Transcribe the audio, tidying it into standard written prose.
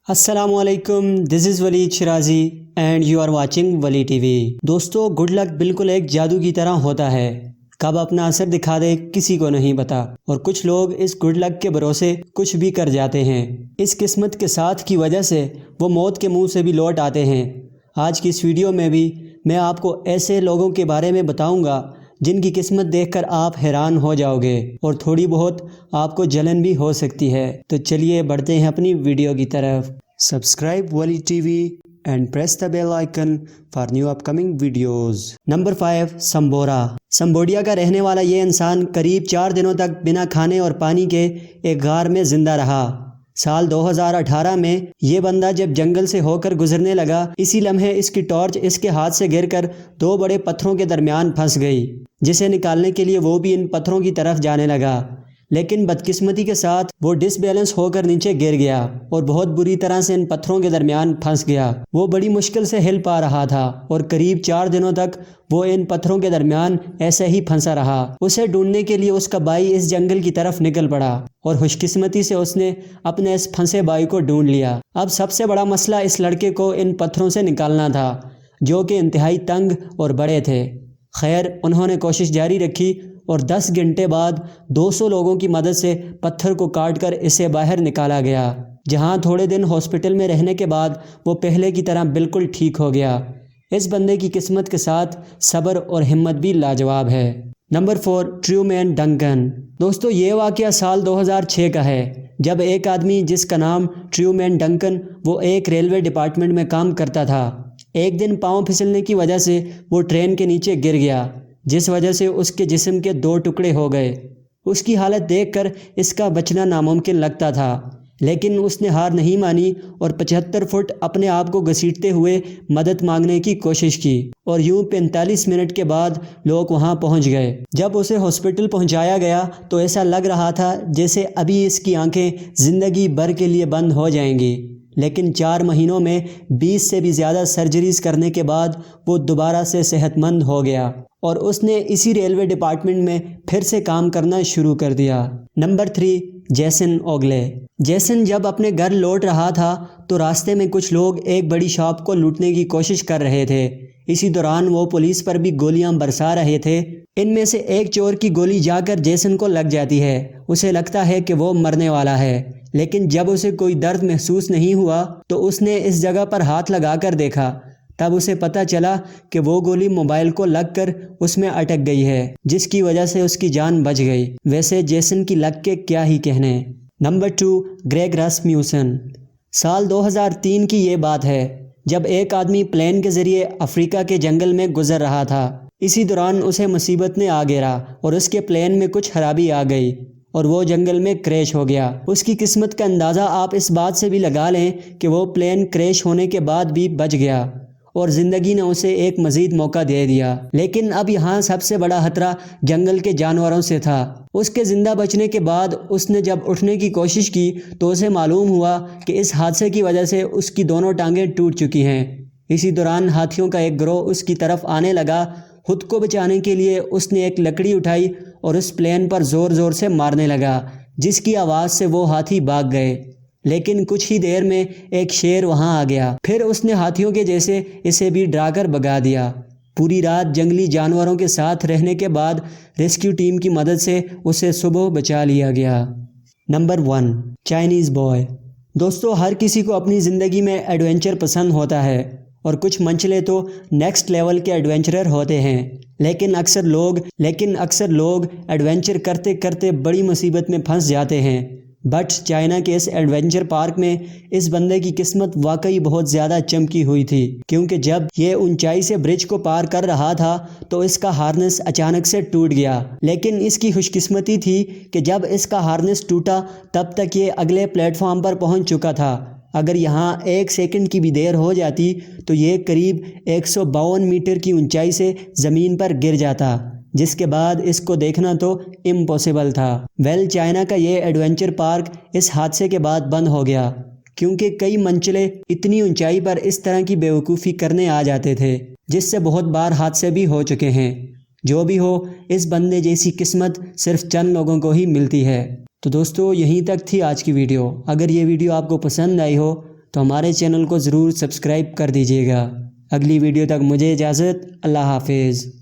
السلام علیکم، دس از ولید شرازی and you are watching ولی ٹی وی۔ دوستو، گڈ لک بالکل ایک جادو کی طرح ہوتا ہے، کب اپنا اثر دکھا دے کسی کو نہیں پتا، اور کچھ لوگ اس گڈ لک کے بھروسے کچھ بھی کر جاتے ہیں۔ اس قسمت کے ساتھ کی وجہ سے وہ موت کے منہ سے بھی لوٹ آتے ہیں۔ آج کی اس ویڈیو میں بھی میں آپ کو ایسے لوگوں کے بارے میں بتاؤں گا جن کی قسمت دیکھ کر آپ حیران ہو جاؤ گے اور تھوڑی بہت آپ کو جلن بھی ہو سکتی ہے۔ تو چلیے بڑھتے ہیں اپنی ویڈیو کی طرف۔ سبسکرائب ولی TV and press the bell icon for new upcoming videos. Number 5، سمبورا۔ سمبوڈیا کا رہنے والا یہ انسان قریب 4 دنوں تک بنا کھانے اور پانی کے ایک غار میں زندہ رہا۔ سال 2018 میں یہ بندہ جب جنگل سے ہو کر گزرنے لگا، اسی لمحے اس کی ٹارچ اس کے ہاتھ سے گر کر 2 بڑے پتھروں کے درمیان پھنس گئی، جسے نکالنے کے لیے وہ بھی ان پتھروں کی طرف جانے لگا، لیکن بدقسمتی کے ساتھ وہ ڈس بیلنس ہو کر نیچے گر گیا اور بہت بری طرح سے ان پتھروں کے درمیان پھنس گیا۔ وہ بڑی مشکل سے ہل پا رہا تھا اور قریب 4 دنوں تک وہ ان پتھروں کے درمیان ایسے ہی پھنسا رہا۔ اسے ڈھونڈنے کے لیے اس کا بھائی اس جنگل کی طرف نکل پڑا اور خوش قسمتی سے اس نے اپنے اس پھنسے بھائی کو ڈھونڈ لیا۔ اب سب سے بڑا مسئلہ اس لڑکے کو ان پتھروں سے نکالنا تھا، جو کہ انتہائی تنگ اور بڑے تھے۔ خیر، انہوں نے کوشش جاری رکھی اور 10 گھنٹے بعد 200 لوگوں کی مدد سے پتھر کو کاٹ کر اسے باہر نکالا گیا، جہاں تھوڑے دن ہاسپٹل میں رہنے کے بعد وہ پہلے کی طرح بالکل ٹھیک ہو گیا۔ اس بندے کی قسمت کے ساتھ صبر اور ہمت بھی لاجواب ہے۔ Number 4، Truman Duncan. دوستو، یہ واقعہ سال 2006 کا ہے، جب ایک آدمی جس کا نام ٹریومین ڈنکن، وہ ایک ریلوے ڈپارٹمنٹ میں کام کرتا تھا، ایک دن پاؤں پھسلنے کی وجہ سے وہ ٹرین کے نیچے گر گیا، جس وجہ سے اس کے جسم کے 2 ٹکڑے ہو گئے۔ اس کی حالت دیکھ کر اس کا بچنا ناممکن لگتا تھا، لیکن اس نے ہار نہیں مانی اور 75 فٹ اپنے آپ کو گھسیٹتے ہوئے مدد مانگنے کی کوشش کی، اور یوں 45 منٹ کے بعد لوگ وہاں پہنچ گئے۔ جب اسے ہاسپٹل پہنچایا گیا تو ایسا لگ رہا تھا جیسے ابھی اس کی آنکھیں زندگی بھر کے لیے بند ہو جائیں گی، لیکن 4 مہینوں میں 20 سے بھی زیادہ سرجریز کرنے کے بعد وہ دوبارہ سے صحت مند ہو گیا اور اس نے اسی ریلوے ڈپارٹمنٹ میں پھر سے کام کرنا شروع کر دیا۔ Number 3، Jason اوگلے۔ جیسن جب اپنے گھر لوٹ رہا تھا تو راستے میں کچھ لوگ ایک بڑی شاپ کو لوٹنے کی کوشش کر رہے تھے۔ اسی دوران وہ پولیس پر بھی گولیاں برسا رہے تھے۔ ان میں سے ایک چور کی گولی جا کر جیسن کو لگ جاتی ہے۔ اسے لگتا ہے کہ وہ مرنے والا ہے، لیکن جب اسے کوئی درد محسوس نہیں ہوا تو اس نے اس جگہ پر ہاتھ لگا کر دیکھا۔ تب اسے پتہ چلا کہ وہ گولی موبائل کو لگ کر اس میں اٹک گئی ہے، جس کی وجہ سے اس کی جان بچ گئی۔ ویسے جیسن کی لک کے کیا ہی کہنے۔ Number 2، Greg Rasmussen. سال 2003 کی یہ بات ہے، جب ایک آدمی پلین کے ذریعے افریقہ کے جنگل میں گزر رہا تھا۔ اسی دوران اسے مصیبت نے آ گھیرا اور اس کے پلین میں کچھ خرابی آ گئی اور وہ جنگل میں کریش ہو گیا۔ اس کی قسمت کا اندازہ آپ اس بات سے بھی لگا لیں کہ وہ پلین کریش ہونے کے بعد بھی بچ گیا اور زندگی نے اسے ایک مزید موقع دے دیا۔ لیکن اب یہاں سب سے بڑا خطرہ جنگل کے جانوروں سے تھا۔ اس کے زندہ بچنے کے بعد اس نے جب اٹھنے کی کوشش کی تو اسے معلوم ہوا کہ اس حادثے کی وجہ سے اس کی دونوں ٹانگیں ٹوٹ چکی ہیں۔ اسی دوران ہاتھیوں کا ایک گروہ اس کی طرف آنے لگا۔ خود کو بچانے کے لیے اس نے ایک لکڑی اٹھائی اور اس پلین پر زور زور سے مارنے لگا، جس کی آواز سے وہ ہاتھی بھاگ گئے۔ لیکن کچھ ہی دیر میں ایک شیر وہاں آ گیا، پھر اس نے ہاتھیوں کے جیسے اسے بھی ڈرا کر بھگا دیا۔ پوری رات جنگلی جانوروں کے ساتھ رہنے کے بعد ریسکیو ٹیم کی مدد سے اسے صبح بچا لیا گیا۔ Number 1، Chinese boy. دوستو، ہر کسی کو اپنی زندگی میں ایڈونچر پسند ہوتا ہے اور کچھ منچلے تو نیکسٹ لیول کے ایڈونچرر ہوتے ہیں، لیکن اکثر لوگ ایڈونچر کرتے کرتے بڑی مصیبت میں پھنس جاتے ہیں۔ بٹ چائنا کے اس ایڈونچر پارک میں اس بندے کی قسمت واقعی بہت زیادہ چمکی ہوئی تھی، کیونکہ جب یہ اونچائی سے برج کو پار کر رہا تھا تو اس کا ہارنس اچانک سے ٹوٹ گیا، لیکن اس کی خوش قسمتی تھی کہ جب اس کا ہارنس ٹوٹا تب تک یہ اگلے پلیٹ فارم پر پہنچ چکا تھا۔ اگر یہاں 1 سیکنڈ کی بھی دیر ہو جاتی تو یہ قریب 152 میٹر کی اونچائی سے زمین پر گر جاتا، جس کے بعد اس کو دیکھنا تو امپاسبل تھا۔ چائنا کا یہ ایڈونچر پارک اس حادثے کے بعد بند ہو گیا، کیونکہ کئی منچلے اتنی اونچائی پر اس طرح کی بیوقوفی کرنے آ جاتے تھے، جس سے بہت بار حادثے بھی ہو چکے ہیں۔ جو بھی ہو، اس بندے جیسی قسمت صرف چند لوگوں کو ہی ملتی ہے۔ تو دوستو، یہیں تک تھی آج کی ویڈیو۔ اگر یہ ویڈیو آپ کو پسند آئی ہو تو ہمارے چینل کو ضرور سبسکرائب کر دیجیے گا۔ اگلی ویڈیو تک مجھے اجازت، اللہ حافظ۔